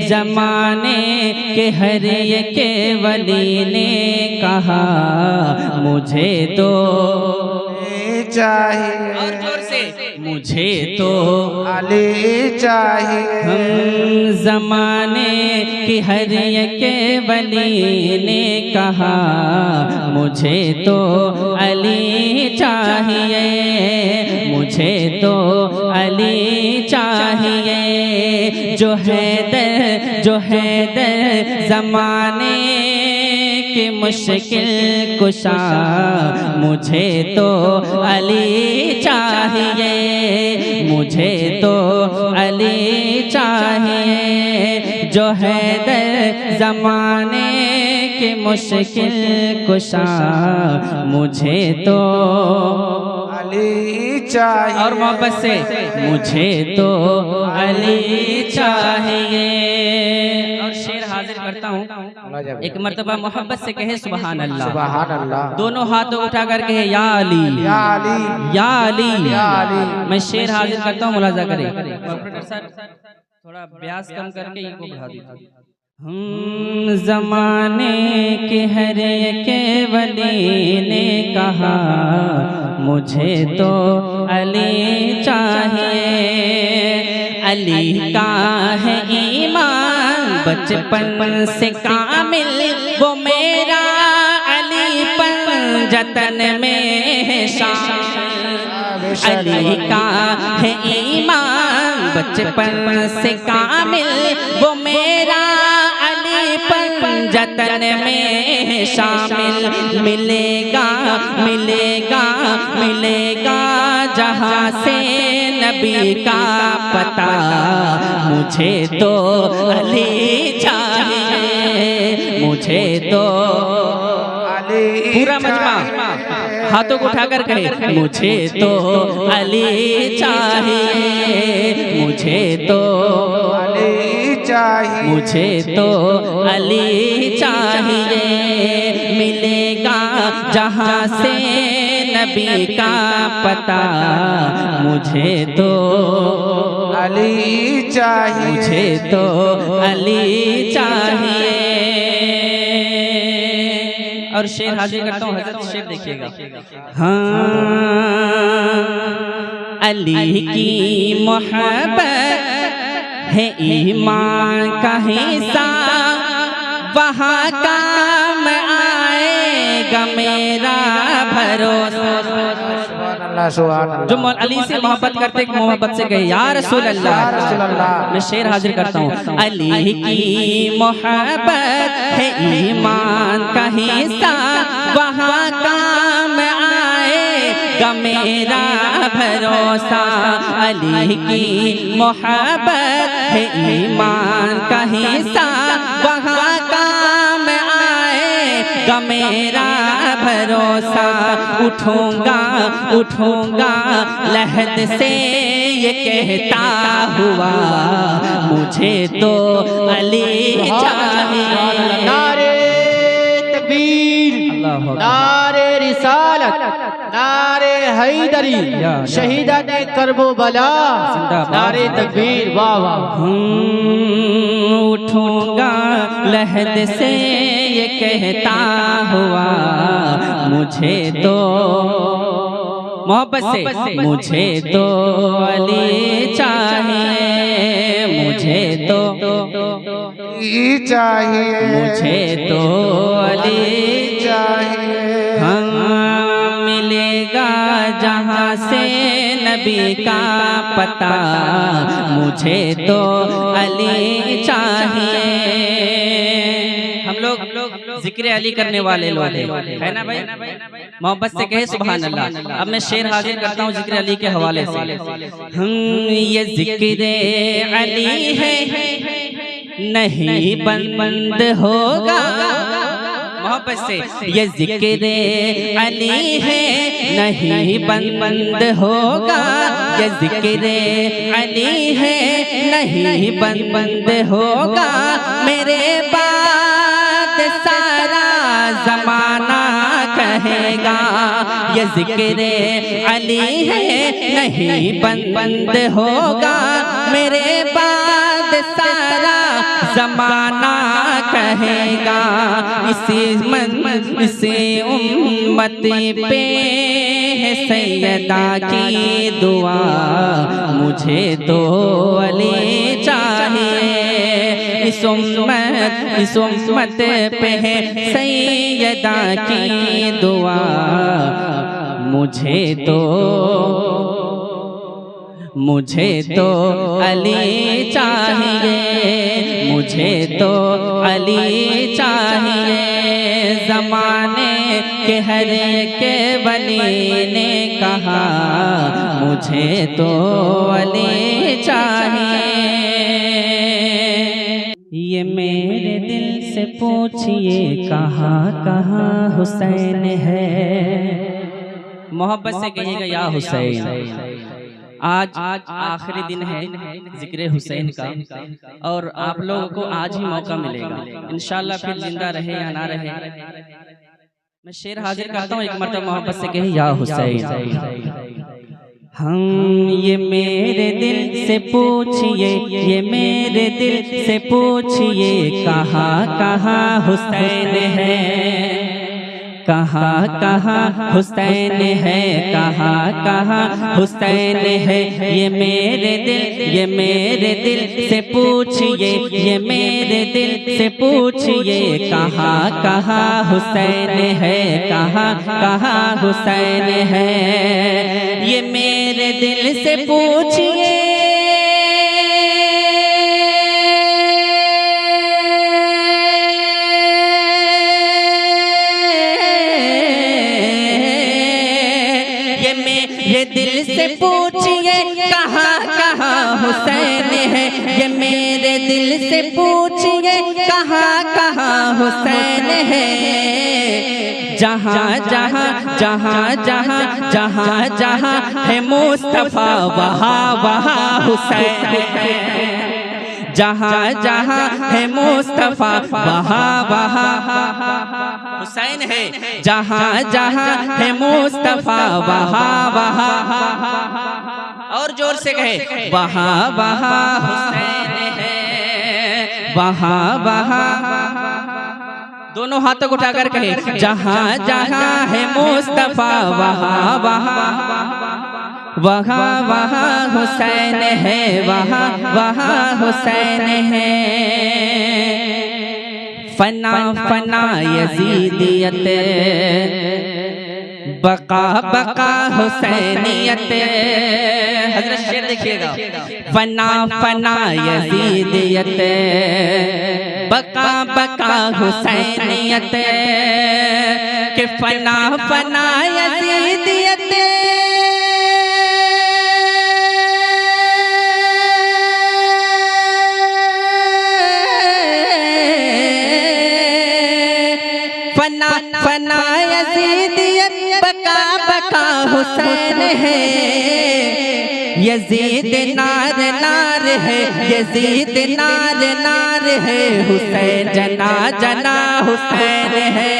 जमाने के हर एक वली ने कहा मुझे तो चाहिए, और जोर से मुझे तो अली चाहिए। हम जमाने की हर एक वली ने कहा मुझे तो अली चाहिए, मुझे तो अली चाहिए। जो हैदर जमाने की मुश्किल कुशा मुझे तो अली चाहिए, मुझे तो अली चाहिए। जो हैदर जमाने की मुश्किल कुशा मुझे तो अली चाहिए। और मोहब्बत से मुझे तो अली चाहिए। और शेर हाजिर करता हूँ, एक मर्तबा मोहब्बत से कहे सुभान अल्लाह, सुभान अल्लाह। दोनों हाथों उठा कर कहे या अली, या अली, या अली, या अली। मैं शेर हाजिर करता हूँ, मुलाजा करें। ऑपरेटर सर थोड़ा ब्यास कम करके इनको बढ़ा दीजिए। हम जमाने के हर एक वली ने कहा मुझे तो अली चाहिए। अली का है ईमान बचपन से कामिल, वो मेरा अली पर जतन में शामिल। अली का है ईमान बचपन से कामिल, वो मेरा अली पर जतन में शामिल। मिलेगा मिलेगा मिलेगा जहाँ से नबी का पता, मुझे तो अली चाहिए, मुझे तो अली। पूरा मजमा हाथों को उठाकर कहे मुझे तो अली चाहिए, मुझे तो अली चाहिए, मुझे तो अली चाहिए। मिलेगा जहाँ से नबी का पता, मुझे तो अली चाहिए, मुझे तो अली चाहिए। और शेर हाजिर करता हूँ, हजरत शेर देखिएगा। हाँ, अली की मोहब्बत है ईमान का हिस्सा, वहाँ काम आएगा मेरा भरोसा। जो अली से मोहब्बत करते मोहब्बत से कहे या रसूल अल्लाह। मैं शेर हाजिर करता हूँ, अली की मोहब्बत है ईमान का हिस्सा, वहाँ काम आएगा मेरा भरोसा। अली की मोहब्बत है ईमान का हिस्सा, वहाँ काम आएगा मेरा भरोसा। उठूंगा उठूंगा लहद से ये कहता हुआ, मुझे तो अली चाहिए। नारे तकबीर, नारे रिसालत, नारे हैदरी, शहीदाने करबला, नारे तकबीर। वाह वाह। उठूंगा लहद से ये कहता हुआ, मुझे तो मोहब्बत से मुझे तो अली चाहिए, मुझे तो अली चाहिए, मुझे तो अली चाहिए। हाँ, मिलेगा जहाँ से नबी का पता, मुझे तो अली चाहिए। हम लोग जिक्र अली करने वाले लोग है ना भाई, मोहब्बत से कहे सुभान अल्लाह। अब मैं शेर हाजिर करता हूँ जिक्र अली के हवाले से। ये जिक्र अली है नहीं बंद होगा, मोहब्बत से ये जिक्र अली है नहीं बंद होगा, ये जिक्र अली है नहीं बंद होगा। मेरे बाद सारा जमाना कहेगा, ये जिक्र अली है नहीं बंद होगा। मेरे बाद सारा जमाना कहेगा इसी उम्मत पे है सैयदा की दुआ। मुझे तो अली चाहिए इस उम्मत पे है सैयदा की दुआ। मुझे तो अली चाहिए, मुझे तो अली चाहिए। ज़माने के हर के वली ने कहा मुझे तो अली चाहिए। ये मेरे दिल से पूछिए कहाँ कहाँ हुसैन है। मोहब्बत से कहिएगा या हुसैन। आज आखिरी दिन है जिक्र हुसैन का, और आप लोगों को आज ही मौका मिलेगा इंशाअल्लाह, फिर जिंदा रहे या ना रहे। मैं शेर हाजिर करता हूँ, एक मर्तबा मोहब्बत से कहे या हुसैन। हम ये मेरे दिल से पूछिए, ये मेरे दिल से पूछिए कहाँ कहाँ हुसैन है, कहाँ कहाँ हुसैन है, कहाँ कहाँ हुसैन है। ये मेरे दिल से पूछिए, ये मेरे दिल से पूछिए कहाँ कहाँ हुसैन है, कहाँ कहाँ हुसैन है। ये मेरे दिल से पूछिए, ये दिल से पूछिए कहाँ कहाँ हुसैन है। ये मेरे दिल से पूछिए कहाँ कहाँ हुसैन है। जहाँ जहाँ जहाँ जहाँ जहाँ जहाँ है मुस्तफा वहाँ वहाँ हुसैन है। जहाँ जहाँ है मुस्तफा वहाँ वहाँ हुसैन है। जहाँ जहाँ है मुस्तफा वहाँ वहाँ, और जोर से कहे वहाँ वहाँ हुसैन है, वहाँ वहाँ। दोनों हाथों को उठाकर कहे जहाँ जहाँ है मुस्तफा वहाँ वहाँ, वहाँ वहाँ हुसैन है, वहाँ वहाँ हुसैन है। फना फना यजीदियत बका बका हुसैनियत। हज़रत शेर देखिएगा, फना फना यजीदियत बका बका हुसैनियत के फना फना यजीदियत फना फना यजीदियत बका बका हुसैन है। यजीद नार नार है, यजीद नार नार है। हुसैन जना जना हुसैन है।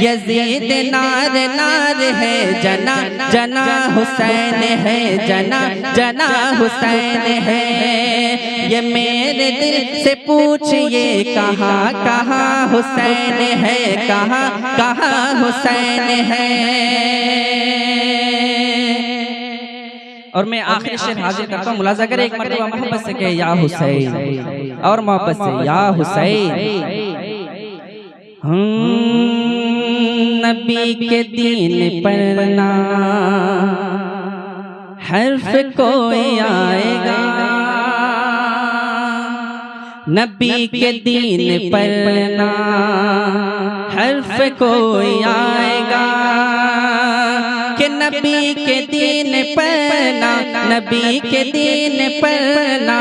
यजीद नार नार है, जना जना हुसैन है, जना जना हुसैन है। ये मेरे दिल से पूछिए कहाँ कहाँ हुसैन है, कहाँ कहाँ हुसैन है। और मैं आखिरी शेर हाजिर करता हूँ, मुलाजा करें एक मर्तबा मोहब्बत से कहे या हुसैन, और मोहब्बत से या हुसैन। नबी के दीन पर ना हर्फ कोई आएगा, नबी के दीन पर ना हर्फ कोई आएगा। कि नबी के दीन पर ना, नबी के दीन पर ना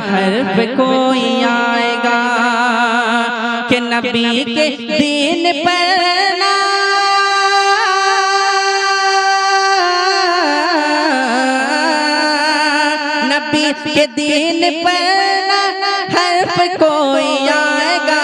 हर्फ कोई आएगा। कि नबी के दीन पर ना नबी के दीन पर ना हर्फ कोई आएगा।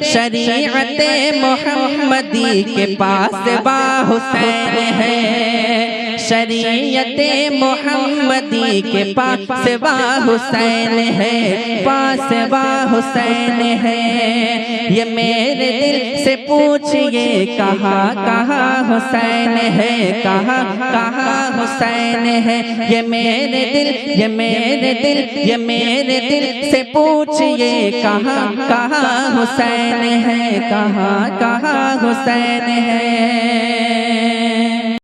शरीयत मोहम्मदी के पास बा हुसैन है, शरीयते मोहम्मदी के पास वा हुसैन है, पास वा हुसैन है। ये मेरे दिल से पूछिए कहाँ कहाँ हुसैन है, कहाँ कहाँ हुसैन है। ये मेरे दिल, ये मेरे दिल, ये मेरे दिल से पूछिए कहाँ कहाँ हुसैन है, कहाँ कहाँ हुसैन है।